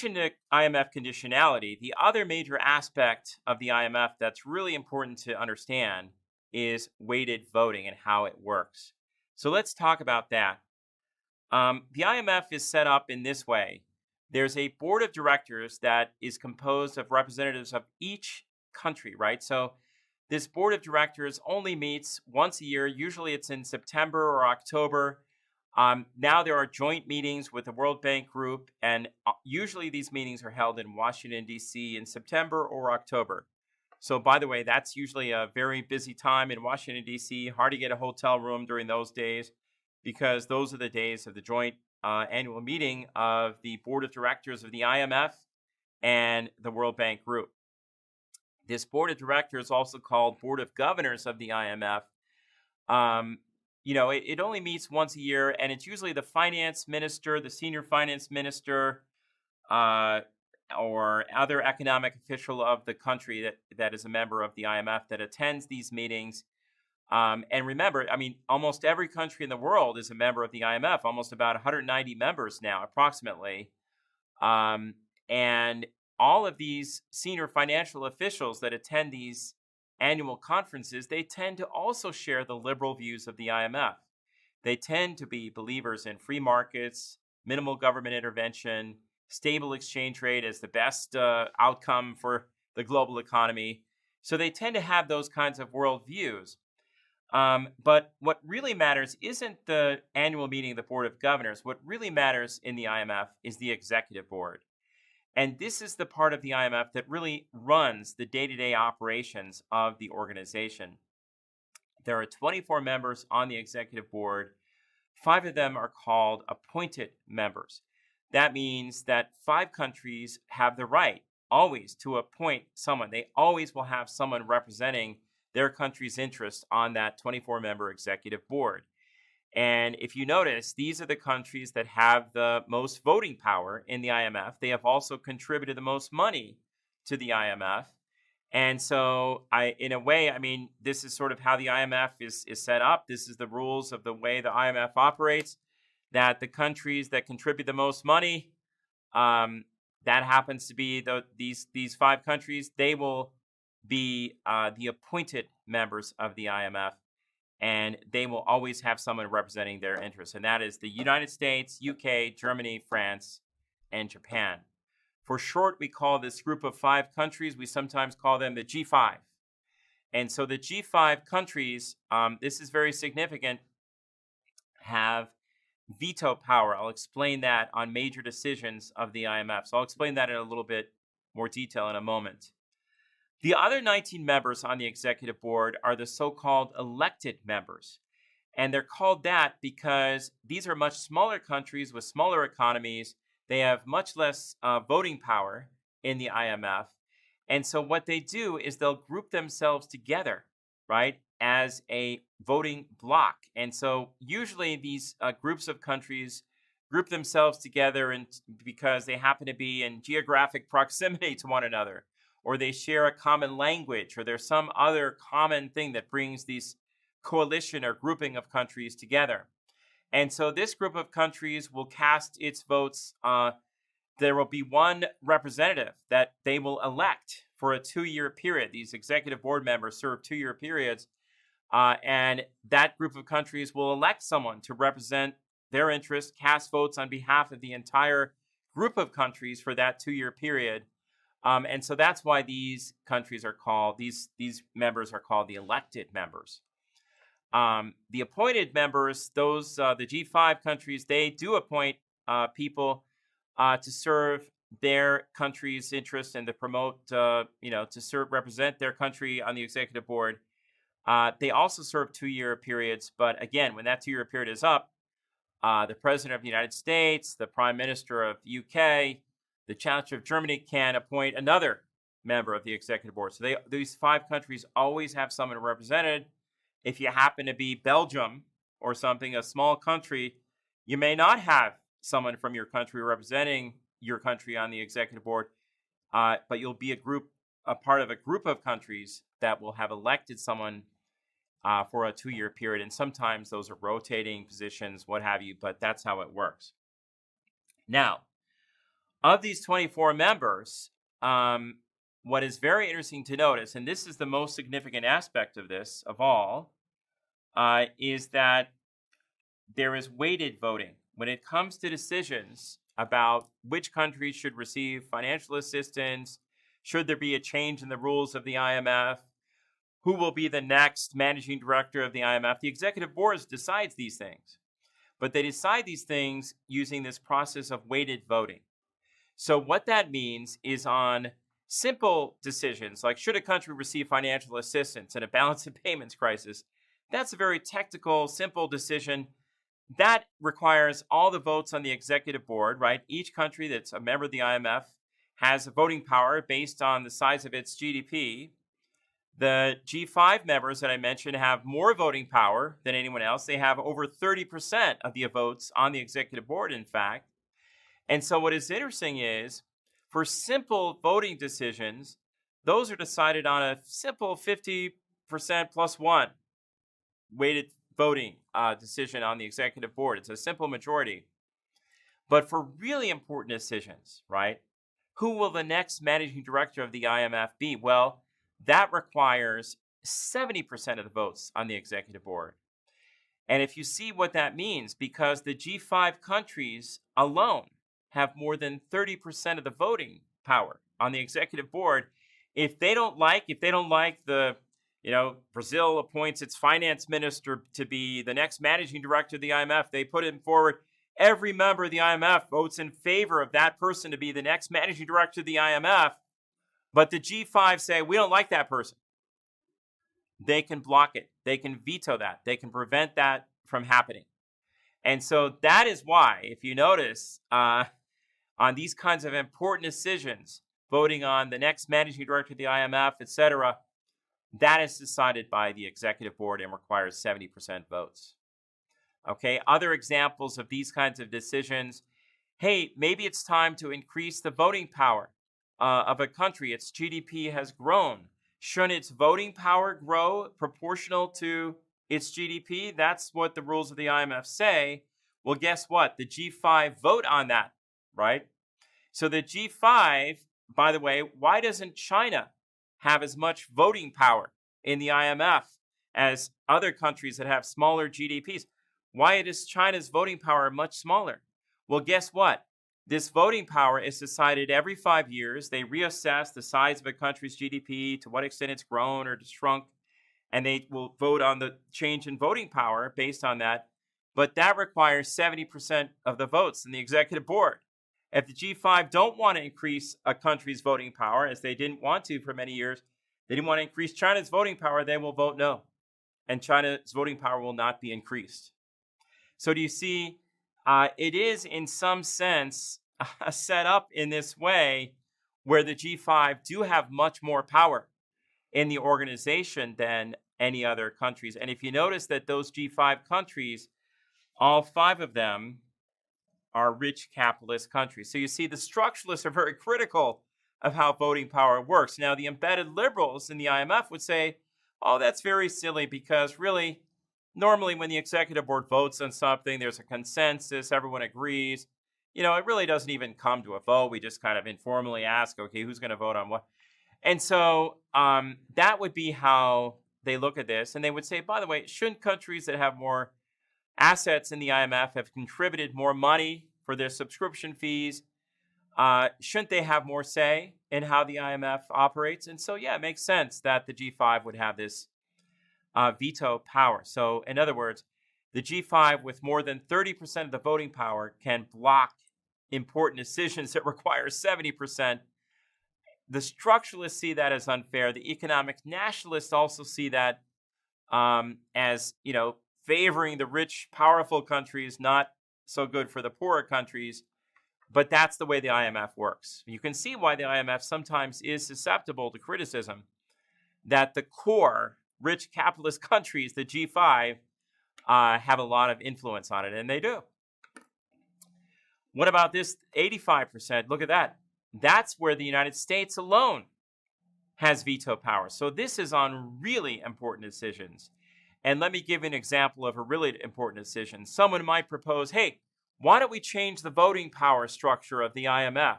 To IMF conditionality, the other major aspect of the IMF that's really important to understand is weighted voting and how it works. So let's talk about that. The IMF is set up in this way. There's a board of directors that is composed of representatives of each country, right? So this board of directors only meets once a year. Usually it's in September or October. Now there are joint meetings with the World Bank Group, and usually these meetings are held in Washington, D.C. in September or October. So, by the way, that's usually a very busy time in Washington, D.C. Hard to get a hotel room during those days because those are the days of the joint annual meeting of the board of directors of the IMF and the World Bank Group. This board of directors, also called board of governors of the IMF, it only meets once a year, and it's usually the finance minister, the senior finance minister, or other economic official of the country that is a member of the IMF that attends these meetings. And remember, almost every country in the world is a member of the IMF, almost about 190 members now, approximately. And all of these senior financial officials that attend these annual conferences, they tend to also share the liberal views of the IMF. They tend to be believers in free markets, minimal government intervention, stable exchange rate as the best outcome for the global economy. So they tend to have those kinds of world views. But what really matters isn't the annual meeting of the Board of Governors. What really matters in the IMF is the executive board. And this is the part of the IMF that really runs the day-to-day operations of the organization. There are 24 members on the executive board. 5 of them are called appointed members. That means that 5 countries have the right always to appoint someone. They always will have someone representing their country's interest on that 24-member executive board. And if you notice, these are the countries that have the most voting power in the IMF. They have also contributed the most money to the IMF. And so in a way, this is sort of how the IMF is set up. This is the rules of the way the IMF operates, that the countries that contribute the most money, that happens to be these 5 countries, they will be the appointed members of the IMF. And they will always have someone representing their interests. And that is the United States, UK, Germany, France, and Japan. For short, we call this group of 5 countries, we sometimes call them the G5. And so the G5 countries, this is very significant, have veto power. I'll explain that on major decisions of the IMF. So I'll explain that in a little bit more detail in a moment. The other 19 members on the executive board are the so-called elected members. And they're called that because these are much smaller countries with smaller economies. They have much less voting power in the IMF. And so what they do is they'll group themselves together, right, as a voting bloc. And so usually these groups of countries group themselves together because they happen to be in geographic proximity to one another, or they share a common language, or there's some other common thing that brings these coalition or grouping of countries together. And so this group of countries will cast its votes. There will be one representative that they will elect for a 2-year period. These executive board members serve 2-year periods. And that group of countries will elect someone to represent their interests, cast votes on behalf of the entire group of countries for that 2-year period. And so that's why these countries are called, these members are called the elected members. The appointed members, those the G5 countries, they do appoint people to serve their country's interests and to promote, to represent their country on the executive board. They also serve 2-year periods, but again, when that 2-year period is up, the President of the United States, the Prime Minister of UK, the Chancellor of Germany can appoint another member of the executive board. So these 5 countries always have someone represented. If you happen to be Belgium or something, a small country, you may not have someone from your country representing your country on the executive board, but you'll be a part of a group of countries that will have elected someone for a 2-year period. And sometimes those are rotating positions, what have you, but that's how it works. Now, Of these 24 members, what is very interesting to notice, and this is the most significant aspect of this of all, is that there is weighted voting. When it comes to decisions about which countries should receive financial assistance, should there be a change in the rules of the IMF, who will be the next managing director of the IMF, the executive board decides these things. But they decide these things using this process of weighted voting. So what that means is on simple decisions, like should a country receive financial assistance in a balance of payments crisis, that's a very technical, simple decision. That requires all the votes on the executive board, right? Each country that's a member of the IMF has a voting power based on the size of its GDP. The G5 members that I mentioned have more voting power than anyone else. They have over 30% of the votes on the executive board, in fact. And so what is interesting is, for simple voting decisions, those are decided on a simple 50% plus one weighted voting decision on the executive board. It's a simple majority. But for really important decisions, right, who will the next managing director of the IMF be? Well, that requires 70% of the votes on the executive board. And if you see what that means, because the G5 countries alone have more than 30% of the voting power on the executive board, if they don't like the, Brazil appoints its finance minister to be the next managing director of the IMF, they put him forward. Every member of the IMF votes in favor of that person to be the next managing director of the IMF. But the G5 say, we don't like that person. They can block it. They can veto that. They can prevent that from happening. And so that is why, if you notice, on these kinds of important decisions, voting on the next managing director of the IMF, etc., that is decided by the executive board and requires 70% votes. Okay, other examples of these kinds of decisions, hey, maybe it's time to increase the voting power of a country. Its GDP has grown. Shouldn't its voting power grow proportional to its GDP? That's what the rules of the IMF say. Well, guess what? The G5 vote on that, right? So the G5, by the way, why doesn't China have as much voting power in the IMF as other countries that have smaller GDPs? Why is China's voting power much smaller? Well, guess what? This voting power is decided every 5 years. They reassess the size of a country's GDP, to what extent it's grown or shrunk, and they will vote on the change in voting power based on that. But that requires 70% of the votes in the executive board. If the G5 don't want to increase a country's voting power, as they didn't want to for many years, they didn't want to increase China's voting power, they will vote no. And China's voting power will not be increased. So do you see, it is in some sense set up in this way where the G5 do have much more power in the organization than any other countries. And if you notice that those G5 countries, all 5 of them are rich capitalist countries. So you see, the structuralists are very critical of how voting power works. Now, the embedded liberals in the IMF would say, oh, that's very silly, because really, normally when the executive board votes on something, there's a consensus, everyone agrees. It really doesn't even come to a vote. We just kind of informally ask, okay, who's going to vote on what? And so that would be how they look at this. And they would say, by the way, shouldn't countries that have more assets in the IMF have contributed more money for their subscription fees? Shouldn't they have more say in how the IMF operates? And so, yeah, it makes sense that the G5 would have this veto power. So, in other words, the G5 with more than 30% of the voting power can block important decisions that require 70%. The structuralists see that as unfair. The economic nationalists also see that as, favoring the rich, powerful countries, not so good for the poorer countries. But that's the way the IMF works. You can see why the IMF sometimes is susceptible to criticism, that the core rich capitalist countries, the G5, have a lot of influence on it, and they do. What about this 85%? Look at that. That's where the United States alone has veto power. So this is on really important decisions. And let me give you an example of a really important decision. Someone might propose, hey, why don't we change the voting power structure of the IMF?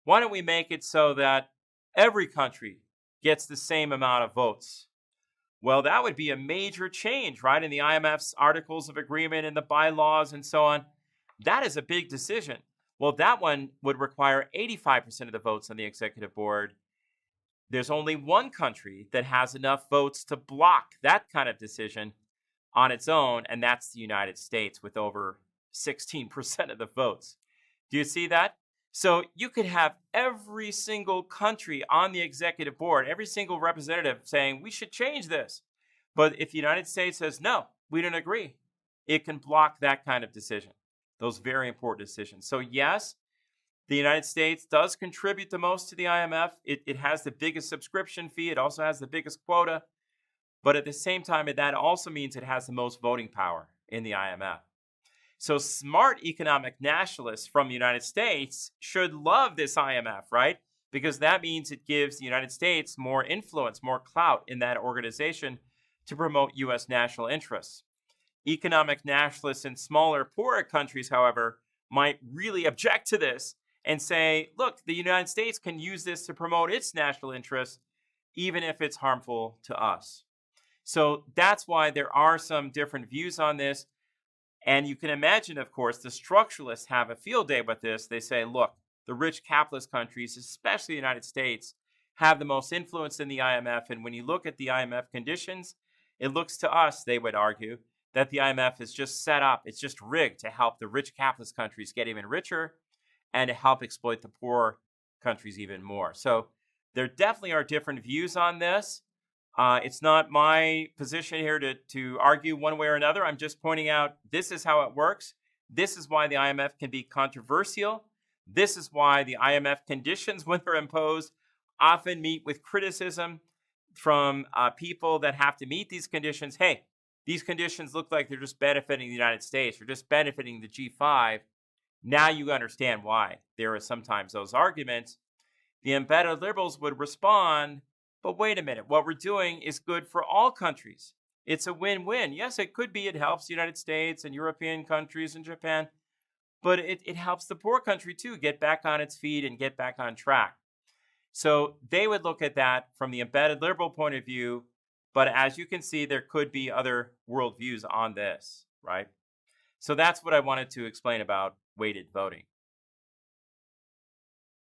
Why don't we make it so that every country gets the same amount of votes? Well, that would be a major change, right? In the IMF's Articles of Agreement and the bylaws and so on. That is a big decision. Well, that one would require 85% of the votes on the executive board. There's only one country that has enough votes to block that kind of decision on its own, and that's the United States with over 16% of the votes. Do you see that? So you could have every single country on the executive board, every single representative saying, we should change this. But if the United States says, no, we don't agree, it can block that kind of decision, those very important decisions. So yes, the United States does contribute the most to the IMF. It has the biggest subscription fee. It also has the biggest quota. But at the same time, that also means it has the most voting power in the IMF. So smart economic nationalists from the United States should love this IMF, right? Because that means it gives the United States more influence, more clout in that organization to promote U.S. national interests. Economic nationalists in smaller, poorer countries, however, might really object to this and say, look, the United States can use this to promote its national interests, even if it's harmful to us. So that's why there are some different views on this. And you can imagine, of course, the structuralists have a field day with this. They say, look, the rich capitalist countries, especially the United States, have the most influence in the IMF. And when you look at the IMF conditions, it looks to us, they would argue, that the IMF is just set up, it's just rigged to help the rich capitalist countries get even richer and to help exploit the poor countries even more. So there definitely are different views on this. It's not my position here to argue one way or another. I'm just pointing out this is how it works. This is why the IMF can be controversial. This is why the IMF conditions, when they're imposed, often meet with criticism from people that have to meet these conditions. Hey, these conditions look like they're just benefiting the United States or just benefiting the G5. Now you understand why there are sometimes those arguments. The embedded liberals would respond, but wait a minute, what we're doing is good for all countries. It's a win-win. Yes, it could be it helps the United States and European countries and Japan, but it helps the poor country too get back on its feet and get back on track. So they would look at that from the embedded liberal point of view, but as you can see, there could be other worldviews on this, right? So that's what I wanted to explain about weighted voting.